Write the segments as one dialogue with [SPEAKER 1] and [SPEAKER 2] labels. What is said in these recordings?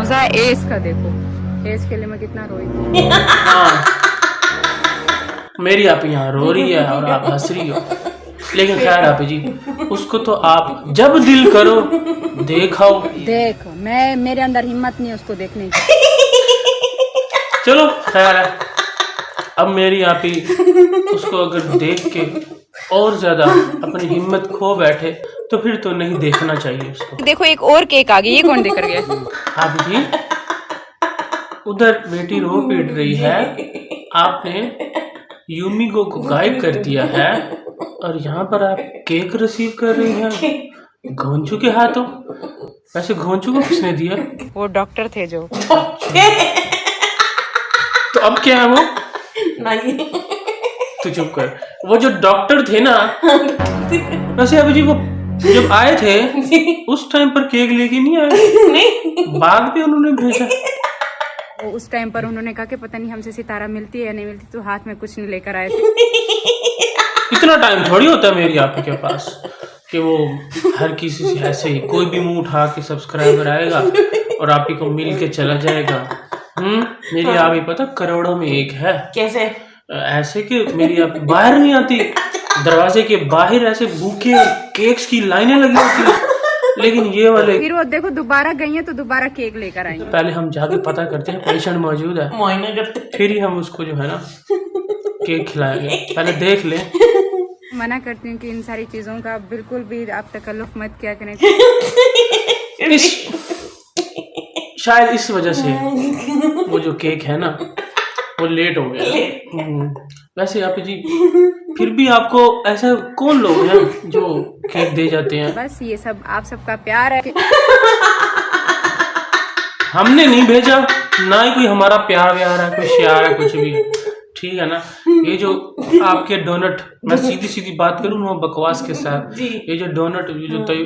[SPEAKER 1] मजा है एस का। देखो एस के लिए मैं कितना रोई थी।
[SPEAKER 2] हाँ, मेरी आप यहाँ रो रही है और आप हंस रही हो, लेकिन खैर आप जी उसको तो आप जब दिल करो देखाओ।
[SPEAKER 1] देख मैं मेरे अंदर हिम्मत नहीं है उसको देखने की।
[SPEAKER 2] चलो खैर है, अब मेरी आप ही उसको अगर देख के और ज्यादा अपनी हिम्मत खो बैठे तो फिर तो नहीं देखना चाहिए उसको।
[SPEAKER 1] देखो एक और केक आ गई, ये कौन देकर गया?
[SPEAKER 2] आप जी उधर बेटी रो पीट रही है, आपने यूमिगो को गायब कर दिया है और यहाँ पर आप केक रिसीव कर रही हैं घोंचू के हाथों। वैसे घोंचू को किसने दिया?
[SPEAKER 1] वो डॉक्टर थे जो।
[SPEAKER 2] तो अब क्या है वो?
[SPEAKER 3] नहीं
[SPEAKER 2] तू चुप कर। वो जो डॉक्टर थे ना, वैसे अभी जी वो जब आए थे उस टाइम पर केक लेके नहीं आए,
[SPEAKER 3] नहीं
[SPEAKER 2] बाद में उन्होंने भेजा।
[SPEAKER 1] वो उस टाइम पर उन्होंने कहा कि पता नहीं हमसे सितारा मिलती है या नहीं मिलती, तो हाथ में कुछ नहीं लेकर आए थे।
[SPEAKER 2] इतना टाइम थोड़ी होता है मेरी आपके पास कि वो हर किसी से ऐसे ही कोई भी मुंह उठा के सब्सक्राइबर आएगा और आप ही को मिल के चला जाएगा। मेरी आप ही पता करोड़ों में एक है।
[SPEAKER 3] कैसे?
[SPEAKER 2] ऐसे कि मेरी आप बाहर नहीं आती, दरवाजे के बाहर ऐसे भूखे केक्स की लाइनें लगी होती है, लेकिन ये वाले
[SPEAKER 1] फिर वो देखो दोबारा गई है तो दोबारा केक लेकर आई।
[SPEAKER 2] पहले हम जाके पता करते हैं पेशेंट मौजूद है,
[SPEAKER 3] मुआयना करते
[SPEAKER 2] फिर ही हम उसको जो है ना केक खिलाएंगे। पहले देख ले।
[SPEAKER 1] मना करती हूँ कि इन सारी चीजों का बिल्कुल भी आप तकल्लुफ मत किया करें।
[SPEAKER 2] शायद इस वजह से वो जो केक है ना वो लेट हो गया। वैसे आप जी फिर भी आपको ऐसा कौन लोग हैं जो केक दे जाते हैं?
[SPEAKER 1] बस ये सब आप सबका प्यार है।
[SPEAKER 2] हमने नहीं भेजा, ना ही कोई हमारा प्यार व्यार है, कोई श्यार है, कुछ भी। ठीक है ना? ये जो आपके डोनट, मैं सीधी सीधी बात करूँ ना बकवास के साथ, ये जो डोनट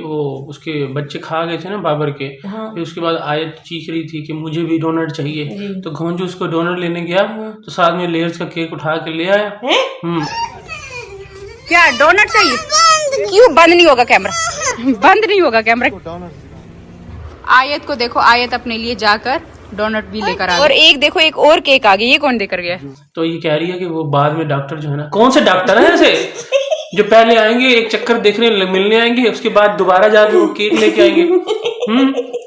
[SPEAKER 2] वो उसके बच्चे खा गए थे ना बाबर के, फिर उसके बाद आयत चीख रही थी कि मुझे भी डोनट चाहिए, तो घोंचू उसको डोनट लेने गया तो साथ में लेयर्स का केक उठा के ले आया।
[SPEAKER 1] क्या डोनट चाहिए? क्यों बंद नहीं होगा कैमरा? बंद नहीं होगा कैमरा। आयत को देखो, आयत अपने लिए जाकर डोनट भी लेकर आ गई। और एक देखो एक और केक आ गई, ये कौन देकर गया?
[SPEAKER 2] तो ये कह रही है कि वो बाद में डॉक्टर जो है ना, कौन से डॉक्टर है ऐसे जो पहले आएंगे एक चक्कर देखने मिलने आएंगे, उसके बाद दोबारा जाके वो केक लेके आएंगे।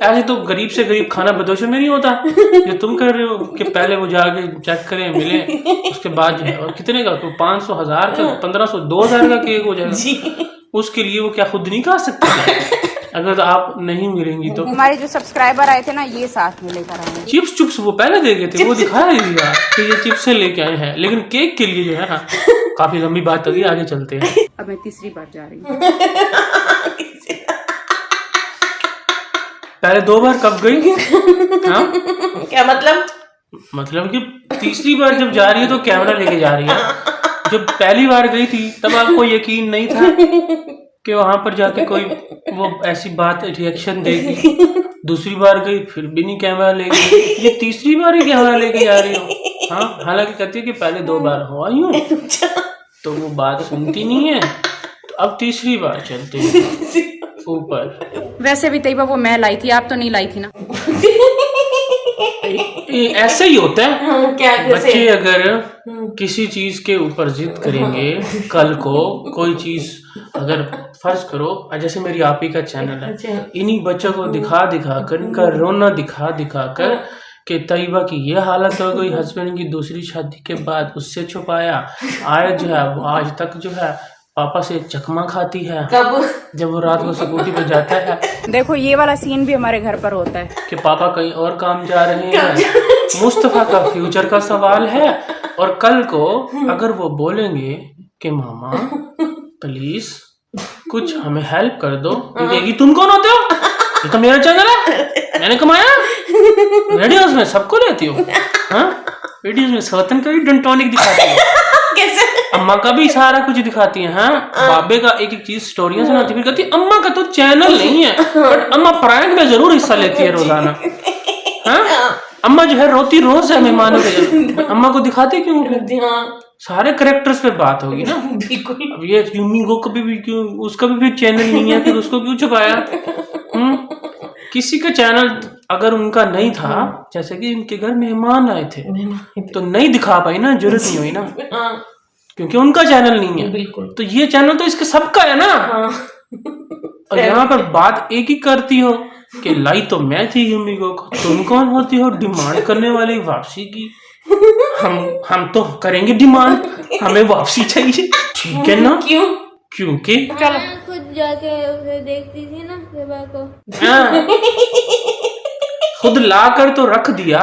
[SPEAKER 2] ऐसे तो गरीब से गरीब खाना बदोश में नहीं होता जो तुम कर रहे हो कि पहले वो जाके चेक करें मिले, उसके बाद जो है। और कितने का? तो 500, 1000 का, 1500, 2000 का केक हो जाएगा। उसके लिए वो क्या खुद नहीं खा सकते? अगर आप नहीं मिलेंगी तो
[SPEAKER 1] हमारे जो सब्सक्राइबर आए थे ना, ये साथ में लेकर आए।
[SPEAKER 2] चिप्स चुप्स वो पहले दे गए थे, वो दिखाया ही दिया कि ये चिप्स से लेके आए हैं, लेकिन केक के लिए जो है ना काफी लंबी बात होगी, आगे चलते हैं।
[SPEAKER 1] अब मैं तीसरी बार जा रही हूँ।
[SPEAKER 2] पहले 2 बार कब गई? हाँ
[SPEAKER 3] क्या मतलब?
[SPEAKER 2] मतलब कि तीसरी बार जब जा रही है तो कैमरा लेके जा रही है। जब पहली बार गई थी तब आपको यकीन नहीं था कि वहां पर जाके कोई वो ऐसी बात रिएक्शन देगी। दूसरी बार गई फिर भी नहीं कैमरा ले गई, ये तीसरी बार ही कैमरा लेके जा रही हो। हाँ, हालांकि कहती है कि पहले 2 बार हो आई हूँ, तो वो बात सुनती नहीं है, तो अब तीसरी बार चलते हैं ऊपर।
[SPEAKER 1] वैसे भी तैयबा वो मैं लाई थी, आप तो नहीं लाई थी ना।
[SPEAKER 2] ऐसे ही होता है।
[SPEAKER 3] क्या
[SPEAKER 2] बच्चे अगर किसी चीज के ऊपर जिद करेंगे, कल को कोई चीज अगर फर्ज करो, जैसे मेरी आप ही का चैनल है, इन्हीं बच्चों को दिखा दिखा कर, इनका रोना दिखा दिखा कर कि तैयबा की ये हालत हो गई, हस्बैंड की दूसरी शादी के बाद उससे छुपाया, आयत जो है वो आज तक जो है पापा से चकमा खाती है।
[SPEAKER 3] कब?
[SPEAKER 2] जब वो रात को स्कूटी पे जाता है।
[SPEAKER 1] देखो ये वाला सीन भी हमारे घर पर होता है
[SPEAKER 2] कि पापा कहीं और काम जा रहे हैं, मुस्तफा का फ्यूचर का सवाल है, और कल को अगर वो बोलेंगे कि मामा प्लीज कुछ हमें हेल्प कर दो, कहेगी तुम कौन होते हो? ये तो मेरा चैनल है, मैंने कमाया। वीडियोस में सबको लेती हो, हाँ वीडियोस में सवतन का भी डंटोनिक दिखाती है,
[SPEAKER 3] कैसे?
[SPEAKER 2] अम्मा का भी सारा कुछ दिखाती है। हाँ, बाबे का एक एक चीज स्टोरियां सुनाती, फिर कहती अम्मा का तो चैनल नहीं है, बट अम्मा प्रैंक में जरूर हिस्सा लेती है रोजाना। हाँ, अम्मा जो है रोती रोज है मेहमानों के, अम्मा को दिखाती क्यों? सारे करेक्टर्स पे बात होगी ना। अब ये यूमिगो कभी भी क्यों, उसका भी चैनल नहीं है, फिर उसको क्यों छुपाया? किसी का चैनल अगर उनका नहीं था, जैसे कि इनके घर मेहमान आए थे, तो नहीं दिखा पाई ना, जरूरत नहीं हुई ना, क्योंकि उनका चैनल नहीं है।
[SPEAKER 3] बिल्कुल।
[SPEAKER 2] तो ये चैनल तो इसके सबका है ना। और यहाँ पर बात एक ही करती हो कि लाई तो मैं थी अम्मीगो को, तुम कौन होती हो डिमांड करने वाली वापसी की। हम तो करेंगे डिमांड, हमें वापसी चाहिए, ठीक है ना।
[SPEAKER 3] क्यों?
[SPEAKER 2] क्योंकि
[SPEAKER 4] मैं खुद जाके उसे देखती थी ना सेवा को।
[SPEAKER 2] हाँ, खुद ला कर तो रख दिया।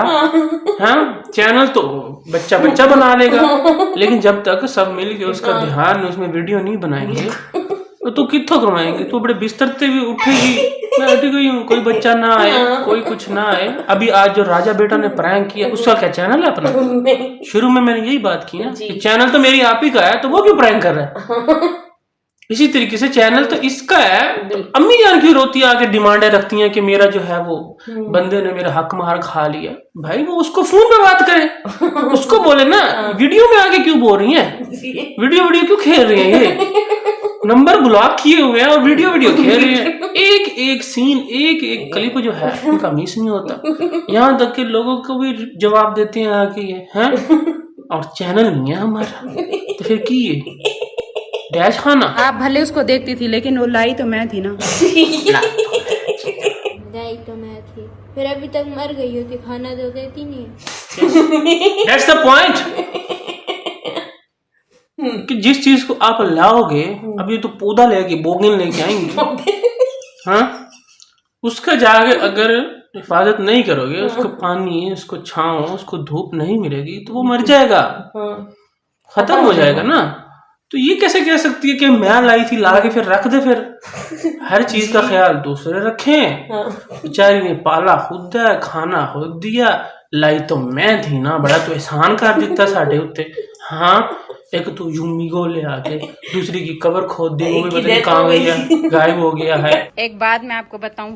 [SPEAKER 2] हाँ, चैनल तो बच्चा बच्चा बना लेगा, लेकिन जब तक सब मिल के उसका ध्यान उसमें वीडियो नहीं बनाएंगे तो कित्थों करवाएंगे। तो बड़े बिस्तर से भी उठेगी, मैं उठ गई हूँ, कोई बच्चा ना आए, कोई कुछ ना आए। अभी आज जो राजा बेटा ने प्रैंक किया, उसका क्या चैनल है अपना? शुरू में मैंने यही बात की ना कि चैनल तो मेरी आप ही का है, तो वो क्यों प्रैंक कर रहा है। इसी तरीके से चैनल तो इसका है, तो अम्मी जान क्यों रोती है, आके डिमांडें रखती हैं कि मेरा जो है वो बंदे ने मेरा हक मार खा लिया। भाई वो उसको फोन पे बात करे, उसको बोले ना, वीडियो में आके क्यों बोल रही है, वीडियो क्यों खेल रही है। ये नंबर ब्लॉक किए हुए हैं और वीडियो खेल रहे हैं। एक एक सीन, एक एक क्लिप जो है उनका मिस नहीं होता। यहाँ तक के लोगों को भी जवाब देते हैं आके ये हैं, और चैनल नहीं है हमारा, तो फिर की ये डैश खाना।
[SPEAKER 1] आप भले उसको देखती थी, लेकिन वो लाई तो मैं थी ना।
[SPEAKER 4] गई तो मैं थी, फिर अभी तक मर गई होती, खाना तो देती नहीं है।
[SPEAKER 2] That's the point। कि जिस चीज को आप लाओगे, अब ये तो पौधा लेके बोगिन लेके आएंगे, हाँ, उसका जाके अगर हिफाजत नहीं करोगे, उसको पानी, उसको छांव, उसको धूप नहीं मिलेगी, तो वो मर जाएगा, खत्म हो जाएगा ना। तो ये कैसे कह सकती है कि मैं लाई थी, ला के फिर रख दे। फिर हर चीज का ख्याल दूसरे रखें। बेचारी ने पाला खुद है, खाना खुद दिया, लाई तो मैं थी ना, बड़ा तो एहसान कर देता साढ़े उत्ते। हाँ, एक तो यूमिगो ले आके दूसरी की कबर खोद दी, वो भी पता नहीं कहाँ गई है, गायब हो गया है।
[SPEAKER 1] एक बात मैं आपको बताऊं,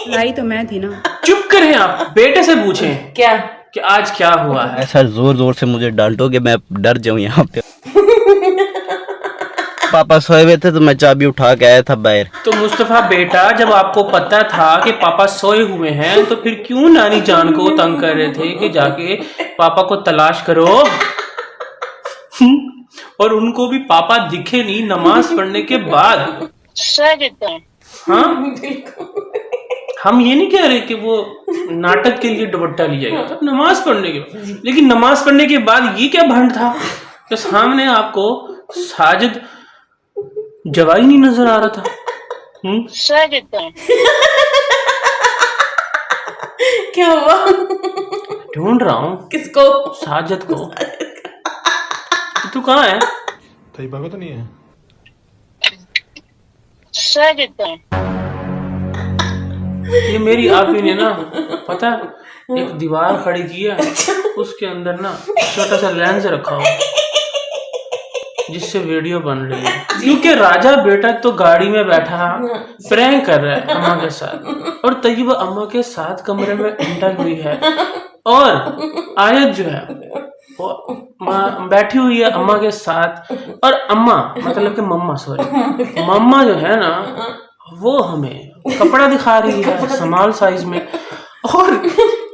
[SPEAKER 1] लाई तो मैं थी ना।
[SPEAKER 2] चुप करें आप, बेटे से पूछें
[SPEAKER 3] क्या
[SPEAKER 2] कि आज क्या हुआ है।
[SPEAKER 5] ऐसा जोर जोर से मुझे डांटोगे, मैं डर जाऊं यहाँ पे। पापा सोए हुए थे तो मैं चाबी उठा के आया था बाहर।
[SPEAKER 2] तो मुस्तफा बेटा, जब आपको पता था कि पापा सोए हुए हैं, तो फिर क्यों नानी जान को तंग कर रहे थे कि जाके पापा को तलाश करो। और उनको भी पापा दिखे नहीं नमाज पढ़ने के बाद। हाँ, हम ये नहीं कह रहे कि वो नाटक के लिए दुपट्टा लिया गया था, नमाज पढ़ने के बाद। लेकिन नमाज पढ़ने के बाद ये क्या भंड था कि सामने आपको साजिद जवाई नहीं नजर आ रहा था।
[SPEAKER 3] क्या हुआ?
[SPEAKER 2] ढूंढ रहा हूँ
[SPEAKER 3] किसको?
[SPEAKER 2] साजिद को। तू कहाँ है?
[SPEAKER 6] तैयबा को तो नहीं है।
[SPEAKER 2] ये मेरी आप ही ने ना, पता, एक दीवार खड़ी की है, उसके अंदर ना छोटा सा लेंस रखा हुआ, जिससे वीडियो बन रही है। क्योंकि राजा बेटा तो गाड़ी में बैठा प्रैंक कर रहा है अम्मा के साथ, और तैयबा अम्मा के साथ कमरे में एंटर हुई है, और आयत जो है वो बैठी हुई है अम्मा के साथ। और अम्मा मतलब कि मम्मा, सॉरी, मम्मा जो है ना, वो हमें कपड़ा दिखा रही है स्मॉल साइज में, और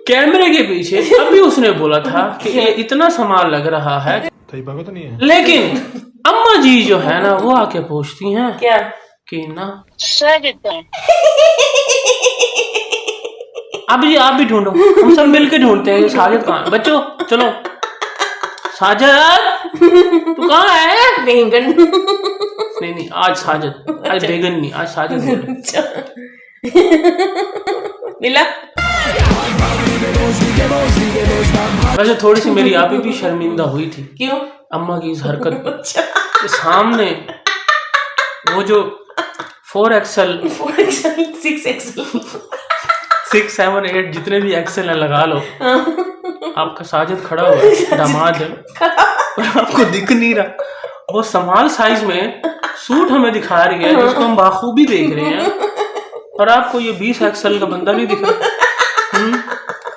[SPEAKER 2] कैमरे के पीछे अभी उसने बोला था कि ये इतना स्मॉल लग रहा है,
[SPEAKER 6] तैयबा को तो नहीं है।
[SPEAKER 2] लेकिन अम्मा जी जो है ना, वो आके पूछती हैं
[SPEAKER 3] क्या
[SPEAKER 2] कि ना, अभी आप भी ढूंढो, हम सब मिलके ढूंढते हैं साजिद कहाँ है। बच्चों चलो, साजिद तू कहाँ है?
[SPEAKER 3] बेगन।
[SPEAKER 2] नहीं, आज साजिद, आज बेगन नहीं, आज साजिद बोले।
[SPEAKER 3] मिला?
[SPEAKER 2] वैसे थोड़ी सी मेरी आप ही भी शर्मिंदा हुई थी।
[SPEAKER 3] क्यों?
[SPEAKER 2] अम्मा की इस हरकत के सामने। वो जो 4XL
[SPEAKER 3] 6XL
[SPEAKER 2] 6, 7, 8 जितने भी एक्सेल है लगा लो, आपका साजिद खड़ा हुआ है, दामाद है, और आपको दिख नहीं रहा। वो स्मॉल साइज में सूट हमें दिखा रही है, जिसको हम बाखूबी देख रहे हैं, और आपको ये 20XL का बंदा नहीं दिख रहा।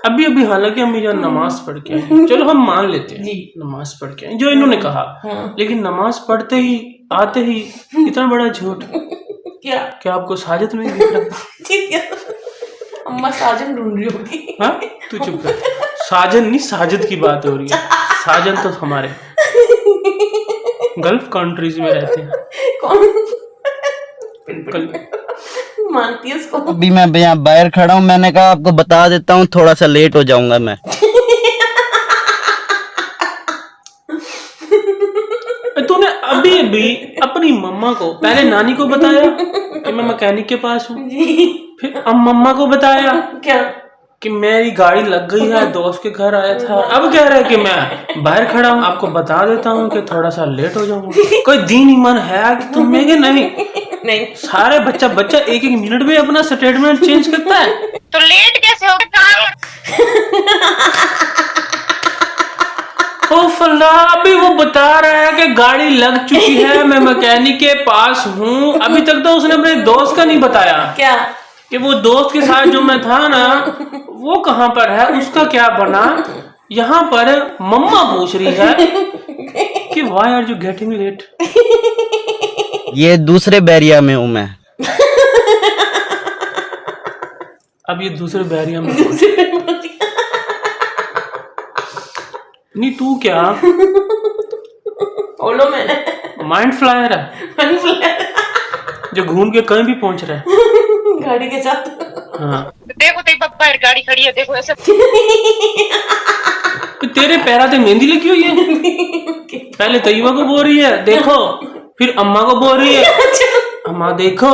[SPEAKER 2] अभी हालांकि हम ये नमाज पढ़ के आए, चलो हम मान लेते हैं नमाज पढ़ के आए जो इन्होंने कहा, लेकिन नमाज पढ़ते ही आते ही इतना बड़ा झूठ।
[SPEAKER 3] क्या
[SPEAKER 2] आपको साजिद नहीं दिख रहा?
[SPEAKER 3] अम्मा साजन ढूंढ रही होगी।
[SPEAKER 2] हाँ तू चुप कर, साजन नहीं साजिद की बात हो रही है। साजन तो हमारे गल्फ कंट्रीज में रहते हैं।
[SPEAKER 3] कौन मानती है उसको?
[SPEAKER 5] अभी मैं यहाँ बाहर खड़ा हूँ, मैंने कहा आपको बता देता हूँ, थोड़ा सा लेट हो जाऊंगा मैं।
[SPEAKER 2] तूने अभी अभी अपनी मम्मा को, पहले नानी को बताया कि मैं मैकेनिक के पास हूँ, फिर अब मम्मा को बताया
[SPEAKER 3] क्या
[SPEAKER 2] कि मेरी गाड़ी लग गई है, दोस्त के घर आया था, अब कह रहा है कि मैं बाहर खड़ा हूँ, आपको बता देता हूँ कि थोड़ा सा लेट हो जाऊंगा। कोई दीन ईमान है कि तुम में कि नहीं?
[SPEAKER 3] नहीं
[SPEAKER 2] सारे बच्चा एक मिनट में अपना स्टेटमेंट चेंज करता है।
[SPEAKER 1] तो लेट कैसे हो गया?
[SPEAKER 2] ओ फल्ला, अभी वो बता रहा है कि गाड़ी लग चुकी है, मैं मैकेनिक के पास हूँ। अभी तक तो उसने अपने दोस्त का नहीं बताया
[SPEAKER 3] क्या
[SPEAKER 2] कि वो दोस्त के साथ जो मैं था ना, वो कहाँ पर है, उसका क्या बना। यहाँ पर मम्मा पूछ रही है कि why are you getting late.
[SPEAKER 5] ये दूसरे बैरिया में हूँ मैं।
[SPEAKER 2] अब ये दूसरे बैरिया में नहीं, तू क्या
[SPEAKER 3] बोलो मैंने
[SPEAKER 2] माइंड फ्लायर है जो घूम के कहीं भी पहुंच रहा है
[SPEAKER 3] गाड़ी के साथ।
[SPEAKER 2] हाँ
[SPEAKER 1] देखो तेरी बाहर गाड़ी खड़ी है, देखो ऐसे।
[SPEAKER 2] तो तेरे पैरा पे मेहंदी लगी हुई है। पहले तैयबा को बोल रही है देखो, फिर अम्मा को बोल रही है अम्मा देखो।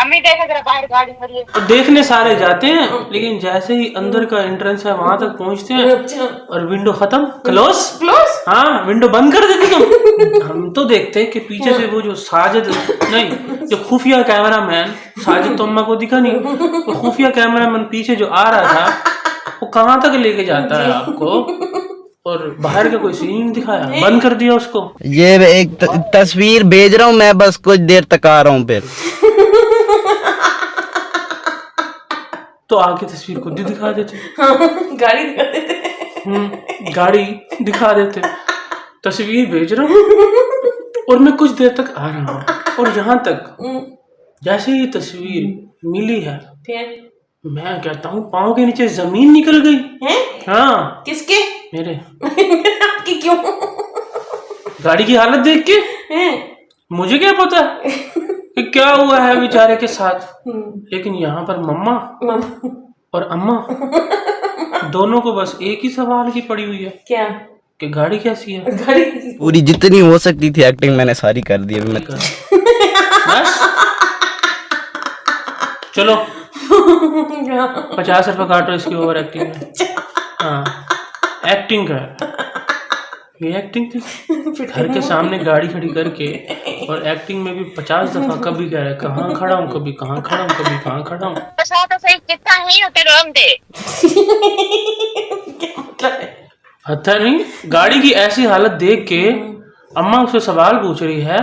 [SPEAKER 1] अम्मी देखो जरा बाहर गाड़ी खड़ी है।
[SPEAKER 2] और देखने सारे जाते हैं, लेकिन जैसे ही अंदर का एंट्रेंस है वहां तक पहुंचते हैं और विंडो खत्म, क्लोज। हाँ विंडो बंद कर देते तुम। हम तो देखते हैं कि पीछे से वो जो साजिद नहीं, जो खुफिया कैमरामैन, साजिद तो अम्मा को दिखा नहीं, वो खुफिया कैमरामैन पीछे जो आ रहा था वो कहाँ तक लेके जाता है आपको, और बाहर का कोई सीन नहीं दिखाया, बंद कर दिया उसको।
[SPEAKER 5] ये एक तस्वीर भेज रहा हूँ मैं, बस कुछ देर तक आ रहा हूँ फिर।
[SPEAKER 2] तो आगे तस्वीर खुद ही दिखा देते।
[SPEAKER 3] गाड़ी दिखा देते।
[SPEAKER 2] गाड़ी दिखा देते। तस्वीर भेज रहा हूँ और मैं कुछ देर तक आ रहा हूँ, और यहाँ तक जैसे ये तस्वीर मिली है,
[SPEAKER 3] फिर
[SPEAKER 2] मैं कहता हूँ पाँव के नीचे जमीन निकल गई
[SPEAKER 3] हैं?
[SPEAKER 2] हाँ
[SPEAKER 3] किसके?
[SPEAKER 2] मेरे।
[SPEAKER 3] आपकी क्यों?
[SPEAKER 2] गाड़ी की हालत देख के
[SPEAKER 3] हैं?
[SPEAKER 2] मुझे क्या पता कि क्या हुआ है बेचारे के साथ, लेकिन यहाँ पर मम्मा और अम्मा दोनों को बस एक ही सवाल की पड़ी हुई है
[SPEAKER 3] क्या
[SPEAKER 2] कि गाड़ी कैसी है।
[SPEAKER 3] गाड़ी
[SPEAKER 5] पूरी जितनी हो सकती थी एक्टिंग मैंने सारी कर दी अभी मैं।
[SPEAKER 2] बस चलो 50 रुपए काटो इसकी ओवर एक्टिंग है। हाँ एक्टिंग का ये एक्टिंग थी, घर के सामने गाड़ी खड़ी करके, और एक्टिंग में भी 50 दफा कभी कह रहे कहाँ खड़ा हूँ, कभी कहाँ खड़ा हूँ, कभी कहाँ खड़ा हूँ। पता नहीं, गाड़ी की ऐसी हालत देख के अम्मा उससे सवाल पूछ रही है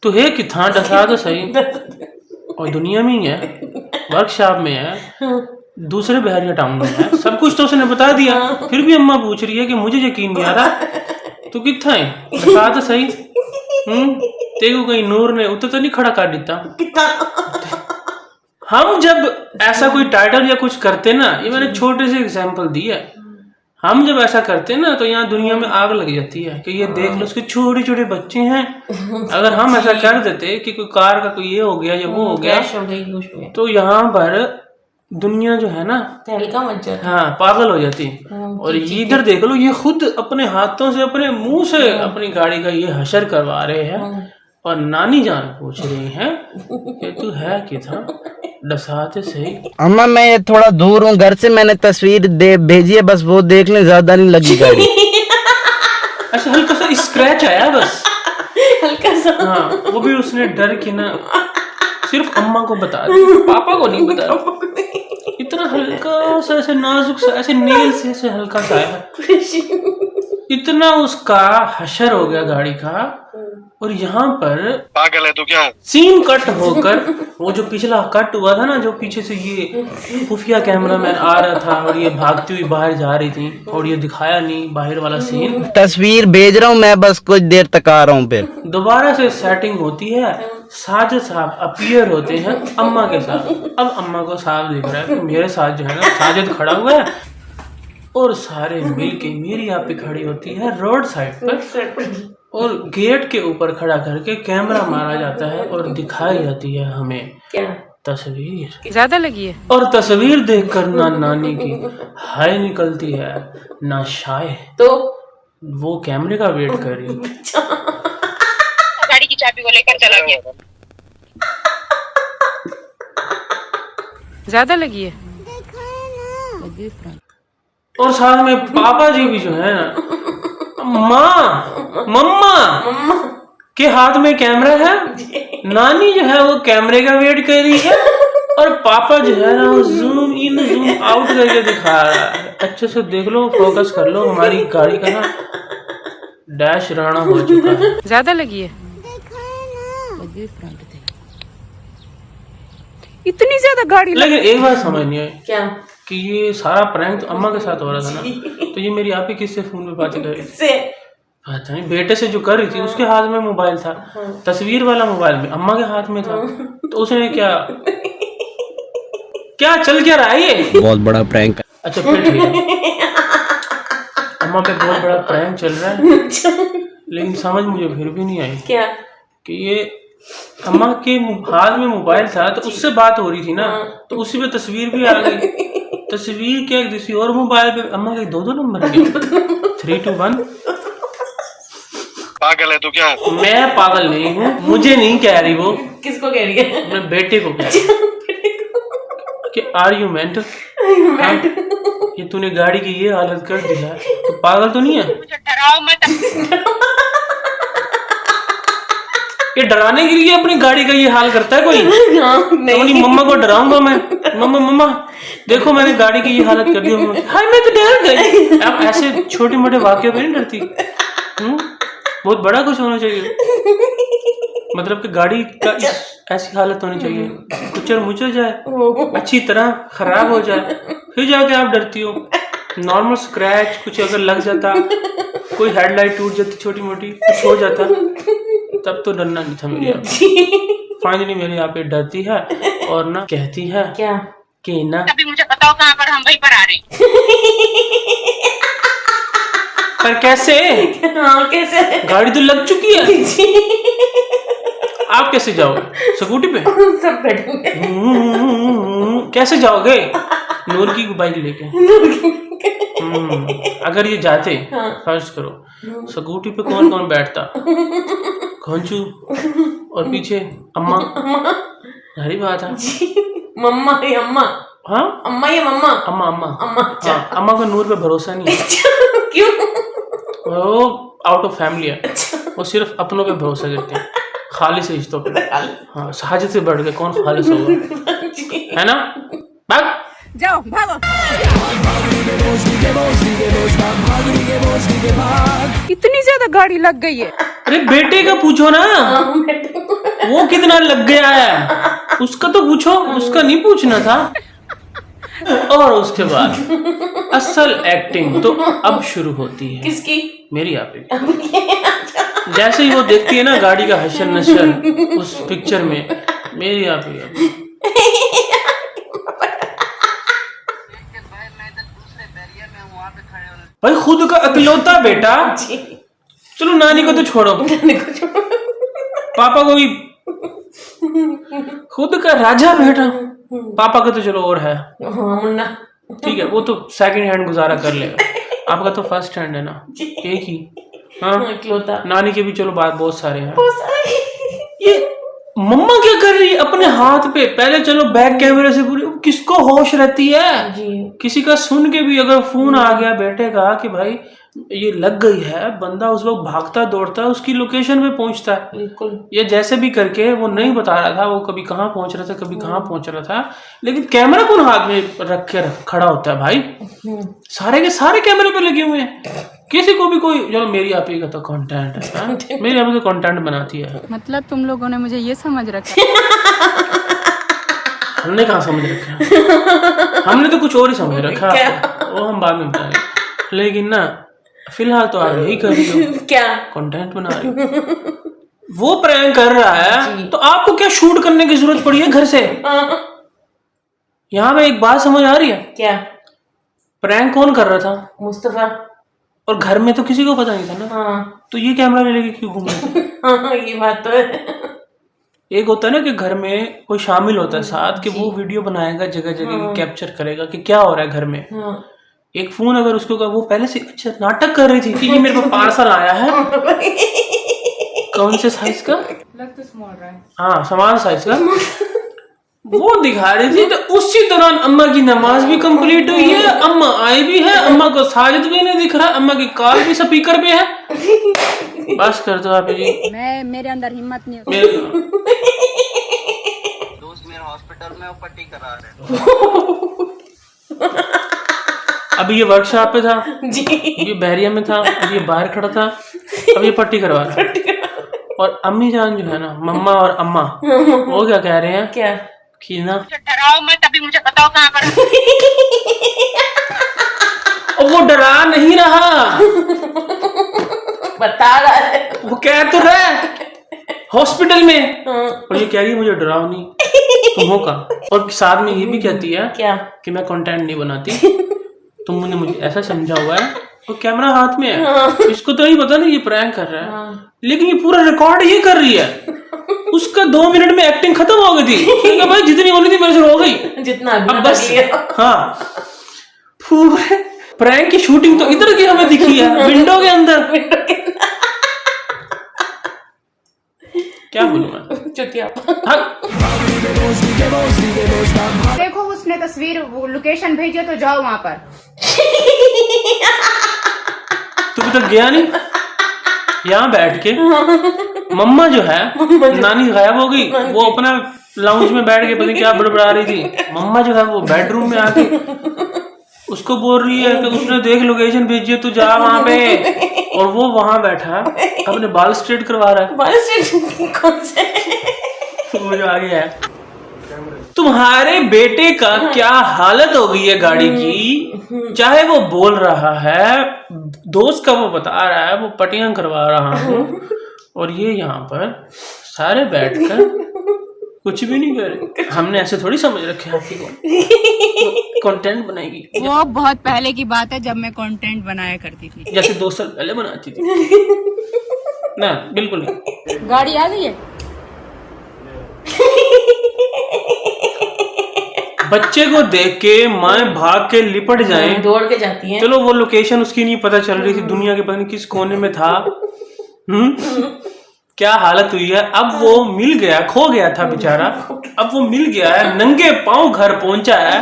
[SPEAKER 2] तो है कि था डसा तो सही, और दुनिया में ही है, वर्कशॉप में है, दूसरे बहरिया टाउन में है, सब कुछ तो उसने बता दिया, फिर भी अम्मा पूछ रही है कि मुझे यकीन नहीं आ रहा तो कितना है, बता तो सही। तेरे कहीं नूर ने उतर तो नहीं खड़ा कर देता। हम जब ऐसा कोई टाइटल या कुछ करते ना, ये मैंने छोटे से एग्जांपल दी है, हम जब ऐसा करते ना तो यहाँ दुनिया में आग लग जाती है कि ये देख लो उसके छोटे छोटे बच्चे हैं। अगर हम ऐसा कर देते कि कोई कार का कोई ये हो गया या वो हो गया, तो यहाँ पर दुनिया जो है ना
[SPEAKER 3] तहलका मच जाता।
[SPEAKER 2] हाँ पागल हो जाती है। और ये इधर देख लो, ये खुद अपने हाथों से अपने मुंह से अपनी गाड़ी का ये हशर करवा रहे हैं, और नानी जान पूछ रही हैं कि तू है कि था डसाते सही।
[SPEAKER 5] अम्मा मैं ये थोड़ा दूर हूँ घर से, मैंने तस्वीर दे भेजी है, बस वो देखने ज्यादा नहीं लगी गाड़ी।
[SPEAKER 2] अच्छा हल्का सा स्क्रैच आया बस,
[SPEAKER 3] हल्का सा।
[SPEAKER 2] हाँ वो भी उसने डर के ना सिर्फ अम्मा को बता दी, पापा को नहीं बता। इतना हल्का सा ऐसे नाजुक सा ऐसे नेल से ऐसे हल्का सा आया, इतना उसका हशर हो गया गाड़ी का। और यहाँ पर
[SPEAKER 6] पागल है तो क्या?
[SPEAKER 2] सीन कट होकर वो जो पिछला कट हुआ था ना, जो पीछे से ये खुफिया कैमरामैन आ रहा था और ये भागती हुई बाहर जा रही थी, और ये दिखाया नहीं बाहर वाला सीन।
[SPEAKER 5] तस्वीर भेज रहा हूँ मैं, बस कुछ देर तक आ रहा हूँ फिर।
[SPEAKER 2] दोबारा से सेटिंग होती है साजिद साहब अपीयर होते हैं अम्मा के साथ। अब अम्मा को साफ दिख रहा है कि मेरे साथ जो है ना साजिद खड़ा हुआ है और सारे मिलके मेरी यहाँ पे खड़ी होती है रोड साइड पर और गेट के ऊपर खड़ा करके कैमरा मारा जाता है और दिखाई जाती है हमें
[SPEAKER 3] क्या
[SPEAKER 2] तस्वीर।
[SPEAKER 1] ज्यादा लगी है।
[SPEAKER 2] और तस्वीर देखकर ना नानी की हाय निकलती है ना शाय,
[SPEAKER 3] तो
[SPEAKER 2] वो कैमरे का वेट कर रही है।
[SPEAKER 1] गाड़ी की चाबी को लेकर चला गया। ज्यादा लगी है।
[SPEAKER 2] और साथ में पापा जी भी जो है ना मम्मा के हाथ में कैमरा है। नानी जो है वो कैमरे का वेट कर रही है और पापा जो है ना वो जूम इन जूम आउट करके दिखा रहा है। अच्छे से देख लो, फोकस कर लो। हमारी गाड़ी का ना डैश राणा हो चुका है।
[SPEAKER 1] ज्यादा लगी है। इतनी ज्यादा गाड़ी
[SPEAKER 2] लेकिन एक बात समझ नहीं आई
[SPEAKER 3] क्या
[SPEAKER 2] कि ये सारा प्रैंक तो अम्मा के साथ हो रहा था ना, तो ये मेरी आप ही किससे फोन पे बातें कर रही थी?
[SPEAKER 3] से
[SPEAKER 2] पता नहीं, बेटे से जो कर रही थी उसके हाथ में मोबाइल था, तस्वीर वाला मोबाइल में अम्मा के हाथ में था, तो उसने क्या क्या चल क्या रहा है ये?
[SPEAKER 5] बहुत बड़ा प्रैंक।
[SPEAKER 2] अच्छा फिर ठीक है, अम्मा पे बहुत बड़ा प्रैंक चल रहा है, लेकिन समझ मुझे फिर भी नहीं आई
[SPEAKER 3] क्या
[SPEAKER 2] कि ये अम्मा के हाथ में मोबाइल था तो उससे बात हो रही थी ना, तो उसी पे तस्वीर भी आ गई। तस्वीर क्या किसी और मोबाइल पे अम्मा के 2 नंबर के 321।
[SPEAKER 7] पागल है तू क्या?
[SPEAKER 2] मैं पागल नहीं हूँ, मुझे नहीं कह रही वो,
[SPEAKER 3] किसको कह रही है?
[SPEAKER 2] मैं बेटे को कह रही हूँ कि आर यू मेंटल? ये तूने गाड़ी की ये हालत कर दी है तो पागल तो नहीं है? ये डराने के लिए अपनी गाड़ी का ये हाल करता है कोई? अपनी मम्मा को डराऊंगा मैं, मम्मा मम्मा देखो मैंने गाड़ी की ये हालत कर दी। हाय मैं तो डर गई। आप ऐसे छोटे मोटे वाक्य पे नहीं डरती? बहुत बड़ा कुछ होना चाहिए, मतलब कि गाड़ी का ऐसी हालत होनी चाहिए कुचर मुचर जाए, अच्छी तरह खराब हो जाए, फिर जाके आप डरती हो। नॉर्मल स्क्रैच कुछ अगर लग जाता, कोई हेडलाइट टूट जाती छोटी मोटी, कुछ हो जाता, तब तो डरना नहीं था मेरे यहाँ। फाइनली मेरे यहाँ पे डरती है और ना कहती है
[SPEAKER 3] क्या
[SPEAKER 2] कि ना
[SPEAKER 1] अभी मुझे बताओ कहाँ पर हम वहीं पर आ रहे।
[SPEAKER 2] पर कैसे?
[SPEAKER 3] हाँ कैसे?
[SPEAKER 2] गाड़ी तो लग चुकी है। आप कैसे जाओगे? स्कूटी पे?
[SPEAKER 3] सब बैठेंगे।
[SPEAKER 2] कैसे जाओगे? नूर की बाइक लेके? अगर ये जाते, फर्ज करो स्कूटी पे कौन कौन बैठता? खोंचू और पीछे अम्मा। हरी बात है।
[SPEAKER 3] मम्मा ये अम्मा।
[SPEAKER 2] हाँ
[SPEAKER 3] अम्मा ये मम्मा।
[SPEAKER 2] अम्मा अम्मा
[SPEAKER 3] अम्मा।
[SPEAKER 2] हाँ, अम्मा का नूर पे भरोसा नहीं है।
[SPEAKER 3] क्यों?
[SPEAKER 2] वो आउट ऑफ फैमिली है, वो सिर्फ अपनों पे भरोसा करते हैं, खालिस रिश्तों पे। हाँ साजिद से बढ़ के कौन खालिस होगा, है ना? भाग
[SPEAKER 1] जाओ भागो। इतनी ज्यादा गाड़ी लग गई है।
[SPEAKER 2] अरे बेटे का पूछो ना, वो कितना लग गया है उसका तो पूछो, उसका नहीं पूछना था। और उसके बाद असल एक्टिंग तो अब शुरू होती है।
[SPEAKER 3] किसकी?
[SPEAKER 2] मेरी आप ही। जैसे ही वो देखती है ना गाड़ी का हशर नशर उस पिक्चर में, मेरी आप ही। भाई खुद का अकलौता बेटा, चलो नानी को तो छोड़ो, पापा को भी, खुद का राजा बेटा, पापा का तो चलो और है,
[SPEAKER 3] मुन्ना
[SPEAKER 2] ठीक है, वो तो सेकंड हैंड गुजारा कर लेगा। आपका तो फर्स्ट हैंड है ना, एक ही। हाँ
[SPEAKER 3] इकलौता।
[SPEAKER 2] नानी के भी चलो बात बहुत सारे हैं। ये मम्मा क्या कर रही है अपने हाथ पे? पहले चलो बैक कैमरे से पूरी, किसको होश रहती है? किसी का सुन के भी अगर फोन आ गया बेटे का कि भाई ये लग गई है, बंदा उस वक्त भागता दौड़ता है, उसकी लोकेशन पे पहुंचता है।
[SPEAKER 3] बिल्कुल।
[SPEAKER 2] ये जैसे भी करके वो नहीं बता रहा था वो कभी कहाँ पहुंच रहा था, कभी कहाँ पहुंच रहा था, लेकिन कैमरा कौन हाथ में रख के खड़ा होता है भाई? सारे के सारे कैमरे पे लगे हुए हैं, किसी को भी कोई, चलो मेरी आप ही का तो कंटेंट है, मेरी आप ही तो कंटेंट बनाती है।
[SPEAKER 1] मतलब तुम लोगों ने मुझे ये समझ रखा।
[SPEAKER 2] हमने कहाँ समझ रखा? हमने तो कुछ और ही समझ रखा, वो हम बाद में बताएंगे। लेकिन ना फिलहाल तो आप यही कर रही हो,
[SPEAKER 3] क्या
[SPEAKER 2] कंटेंट बना रही हो। वो प्रैंक कर रहा है तो आपको क्या शूट करने की जरूरत पड़ी है घर से? यहाँ में एक बात समझ आ रही है,
[SPEAKER 3] क्या
[SPEAKER 2] प्रैंक कौन कर रहा था?
[SPEAKER 3] मुस्तफा।
[SPEAKER 2] और घर में तो किसी को पता नहीं था ना।
[SPEAKER 3] हाँ
[SPEAKER 2] तो ये कैमरा ले लेके क्यों घूम रहे थे?
[SPEAKER 3] हाँ ये बात तो है।
[SPEAKER 2] एक होता है ना कि घर में कोई शामिल होता है साथ कि वो वीडियो बनाएगा, जगह जगह कैप्चर करेगा कि क्या हो रहा है घर में।
[SPEAKER 3] हाँ।
[SPEAKER 2] एक फोन अगर उसको वो पहले से अच्छा नाटक कर रही थी कि ये मेरे पास पार्सल आया है। कौन से साइज का?
[SPEAKER 1] लग तो स्मॉल रहा है।
[SPEAKER 2] हाँ समान साइज का। वो दिखा रही थी तो उसी दौरान अम्मा की नमाज भी कंप्लीट हुई है, अम्मा आई भी है, अम्मा को साजिद भी नहीं दिख रहा, अम्मा की कॉल भी स्पीकर पे है। बस कर दो आप जी।
[SPEAKER 1] मेरे अंदर हिम्मत नहीं
[SPEAKER 5] दोस्त मेरे हॉस्पिटल में पट्टी करा रहे।
[SPEAKER 2] अभी ये वर्कशॉप पे था
[SPEAKER 3] जी
[SPEAKER 2] ये बहरिया में था, अब ये बाहर खड़ा था, अब ये पट्टी करवा रहा है। और अम्मी जान जो है ना, मम्मा और अम्मा, वो क्या कह रहे हैं
[SPEAKER 3] क्या
[SPEAKER 2] कि ना
[SPEAKER 1] डराओ मत, अभी मुझे बताओ कहाँ पर।
[SPEAKER 2] और वो डरा नहीं रहा,
[SPEAKER 3] बता रहा है।
[SPEAKER 2] वो कह तो रहा है हॉस्पिटल में। और ये कह रही है मुझे डराओ नहीं, तुम हो का। और साथ में ये भी कहती है
[SPEAKER 3] क्या
[SPEAKER 2] कि मैं कंटेंट नहीं बनाती, तुमने मुझे ऐसा समझा हुआ है। और कैमरा हाथ में है, इसको तो नहीं पता नहीं ये प्रैंक कर रहा है, लेकिन ये पूरा रिकॉर्ड ये कर रही है। उसका 2 मिनट में एक्टिंग खत्म हो गई थी। मैंने कहा भाई जितनी होनी थी मेरे से हो गई,
[SPEAKER 3] जितना
[SPEAKER 2] अब बस। हाँ पूरे प्रैंक की शूटिंग तो इधर की हमें दिखी है, विंडो के अंदर। क्या बोलूं मैं?
[SPEAKER 3] चुतिया।
[SPEAKER 2] हाँ।
[SPEAKER 1] देखो उसने तस्वीर वो लोकेशन भेजी है तो जाओ वहाँ पर।
[SPEAKER 2] तू अभी तक गया नहीं? यहाँ बैठ के मम्मा जो है, नानी गायब हो गई, वो अपना लाउंज में बैठ के पता नहीं क्या बड़बड़ा रही थी। मम्मा जो है वो बेडरूम में आके उसको बोल रही है कि उसने देख लोकेशन भेजी है, तू जा वहां पे। और वो वहां बैठा अपने बाल स्ट्रेट करवा रहा है।
[SPEAKER 3] बाल स्ट्रेट कौन से?
[SPEAKER 2] वो जो आगे है। तुम्हारे बेटे का क्या हालत हो गई है गाड़ी की, चाहे वो बोल रहा है, दोस्त का वो बता रहा है वो पटियां करवा रहा हूँ, और ये यहाँ पर सारे बैठकर कुछ भी नहीं करे। हमने ऐसे थोड़ी समझ रखे आपकी को कंटेंट बनाएगी।
[SPEAKER 1] वो बहुत पहले की बात है जब मैं कंटेंट बनाया करती थी,
[SPEAKER 2] जैसे 2 साल पहले बनाती थी ना, बिल्कुल नहीं।
[SPEAKER 1] गाड़ी आ गई है।
[SPEAKER 2] बच्चे को देख के माँ भाग के लिपट जाए,
[SPEAKER 3] दौड़ के जाती है।
[SPEAKER 2] चलो वो लोकेशन उसकी नहीं पता चल रही थी, दुनिया के पता नहीं किस कोने में था। क्या हालत हुई है। अब वो मिल गया, खो गया था बेचारा, अब वो मिल गया है, नंगे पांव घर पहुंचा है।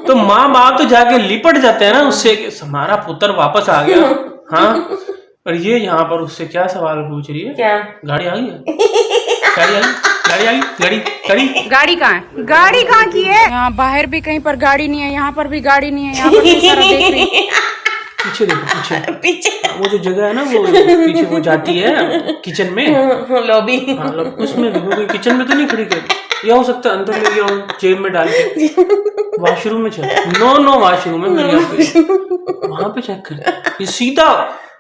[SPEAKER 2] तो माँ बाप तो जाके लिपट जाते हैं ना उससे कि हमारा पुत्र वापस आ गया। हाँ, और ये यहाँ पर उससे क्या सवाल पूछ रही है?
[SPEAKER 3] क्या
[SPEAKER 2] गाड़ी आ गई है? गाड़ी आ गई? गाड़ी आ गई? गाड़ी गाड़ी
[SPEAKER 1] गाड़ी कहाँ है? गाड़ी कहाँ की है? यहाँ बाहर भी कहीं पर गाड़ी नहीं है, यहाँ पर भी गाड़ी नहीं है, यहाँ पर भी सारा देख रही है।
[SPEAKER 2] पीछे देखो,
[SPEAKER 3] पीछे
[SPEAKER 2] वो जो जगह है ना, वो पीछे वो जाती है किचन में,
[SPEAKER 3] लॉबी।
[SPEAKER 2] हाँ उसमें देखो, कोई किचन में तो नहीं खड़ी कर, या हो सकता है अंदर ले गया हो जेब में डाल के। वॉशरूम में चल, नो वॉशरूम में मेरे वहां पे चेक कर। ये सीधा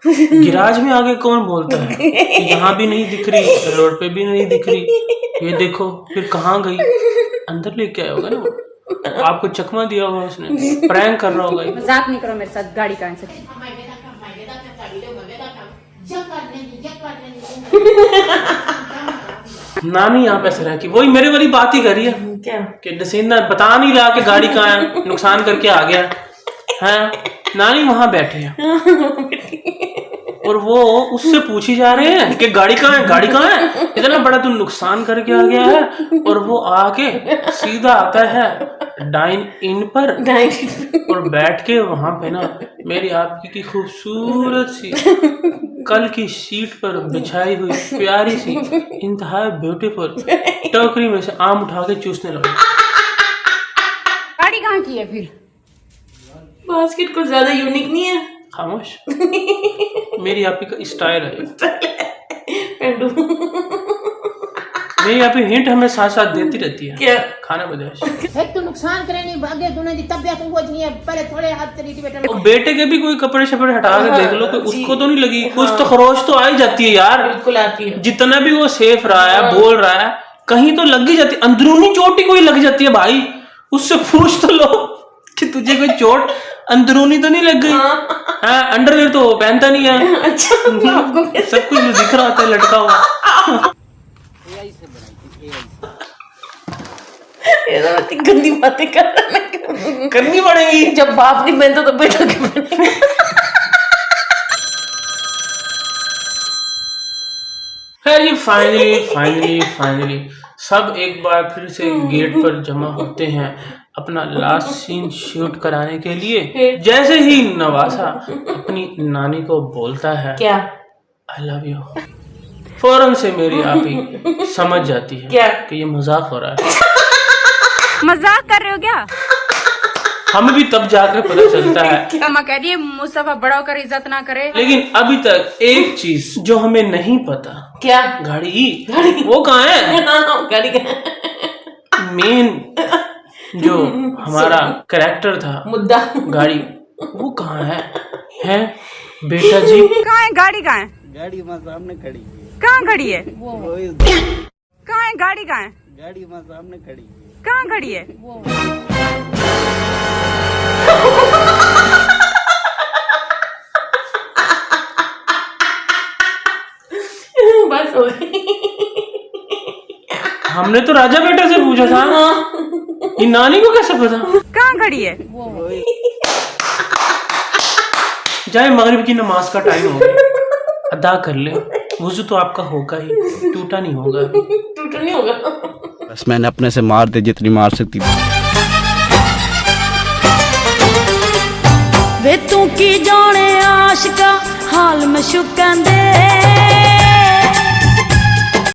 [SPEAKER 2] गिराज में आगे कौन बोलता है यहाँ भी नहीं दिख रही, रोड पे भी नहीं दिख रही, ये देखो फिर कहाँ गई? अंदर लेके आया होगा ना वो, आपको चकमा दिया होगा उसने, प्रैंक कर रहा होगा।
[SPEAKER 1] मजाक नहीं करो मेरे साथ। गाड़ी कहाँ है?
[SPEAKER 2] नानी यहाँ पे सर की वही मेरे वाली बात ही कर रही है
[SPEAKER 3] क्या
[SPEAKER 2] कि डसीना बता नहीं रहा कि गाड़ी कहाँ है, नुकसान करके आ गया है। नानी वहां बैठे हैं और वो उससे पूछी जा रहे हैं कि गाड़ी कहाँ है, गाड़ी कहाँ है, इतना बड़ा तू नुकसान करके आ गया है। और वो आके सीधा आता है डाइन इन पर और बैठ के वहां पे ना मेरी आपकी की खूबसूरत सी कल की सीट पर बिछाई हुई प्यारी सी इंतहा ब्यूटीफुल टोकरी में से आम उठा के चूसने लगा।
[SPEAKER 1] गाड़ी कहाँ की है फिर?
[SPEAKER 3] बास्केट को ज्यादा यूनिक नहीं है।
[SPEAKER 2] खामोश। मेरी आपकी का स्टाइल है।
[SPEAKER 3] पेंडू
[SPEAKER 2] नहीं, यहाँ पे हिंट हमें साथ साथ देती रहती है।
[SPEAKER 3] क्या?
[SPEAKER 2] खाना बदश।
[SPEAKER 7] एक तो नुकसान करे नहीं भागे तूने दी तबियत वो नहीं है पहले थोड़े हाथ तेरी थी बेटा
[SPEAKER 2] और बेटे के भी कोई कपड़े शपड़े हटा के देख लो, कोई उसको तो नहीं लगी? कुछ तो खरोच तो आ ही जाती है यार।
[SPEAKER 3] बिल्कुल आती है।
[SPEAKER 2] जितना भी वो सेफ रहा है, बोल रहा है, कहीं तो लग ही जाती है। अंदरूनी चोट ही कोई लग जाती है भाई। उससे पूछ तो लो कि तुझे कोई चोट अंदरूनी तो नहीं लग गई? हाँ, अंडरवेयर तो पहनता नहीं है।
[SPEAKER 3] अच्छा, आपको
[SPEAKER 2] सब कुछ दिख रहा होता है लटका हुआ।
[SPEAKER 3] ये तो इतनी गंदी बातें कर रहा है।
[SPEAKER 2] करनी पड़ेगी।
[SPEAKER 3] जब बाप नहीं बनता तो बेटा क्यों बनेगा?
[SPEAKER 2] खैर जी, फाइनली सब एक बार फिर से गेट पर जमा होते हैं अपना लास्ट सीन शूट कराने के लिए। जैसे ही नवासा अपनी नानी को बोलता है
[SPEAKER 3] क्या?
[SPEAKER 2] आई लव यू, फौरन से मेरी आपी समझ जाती है
[SPEAKER 3] क्या?
[SPEAKER 2] कि ये मजाक हो रहा है।
[SPEAKER 1] मजाक कर रहे हो क्या?
[SPEAKER 2] हमें भी तब जाकर पता चलता है।
[SPEAKER 1] अम्मा कह रही है मुस्तफा बड़ा होकर इज्जत ना करे।
[SPEAKER 2] लेकिन अभी तक एक चीज जो हमें नहीं पता,
[SPEAKER 3] क्या?
[SPEAKER 2] गाड़ी वो कहाँ है?
[SPEAKER 3] गाड़ी का
[SPEAKER 2] मेन जो हमारा कैरेक्टर था,
[SPEAKER 3] मुद्दा,
[SPEAKER 2] गाड़ी वो कहाँ है? हैं बेटा जी?
[SPEAKER 1] कहाँ है गाड़ी? कहाँ है
[SPEAKER 5] गाड़ी वहाँ सामने खड़ी है।
[SPEAKER 1] कहाँ खड़ी है?
[SPEAKER 5] वो
[SPEAKER 1] कहाँ है गाड़ी? कहाँ है?
[SPEAKER 5] गाड़ी वहाँ सामने खड़ी है।
[SPEAKER 1] कहाँ खड़ी है?
[SPEAKER 3] बस हो गई।
[SPEAKER 2] हमने तो राजा बेटा से पूछा था, ये नानी को कैसे पता?
[SPEAKER 1] कहाँ खड़ी है?
[SPEAKER 2] जाए, मगरिब की नमाज का टाइम हो गया, अदा कर ले। वुज़ू तो आपका होगा ही, टूटा नहीं होगा।
[SPEAKER 3] टूटा नहीं होगा।
[SPEAKER 5] बस मैंने अपने से मार दे जितनी मार सकती थी।
[SPEAKER 8] वे तू की जाने आशिका हाल में शुकन दे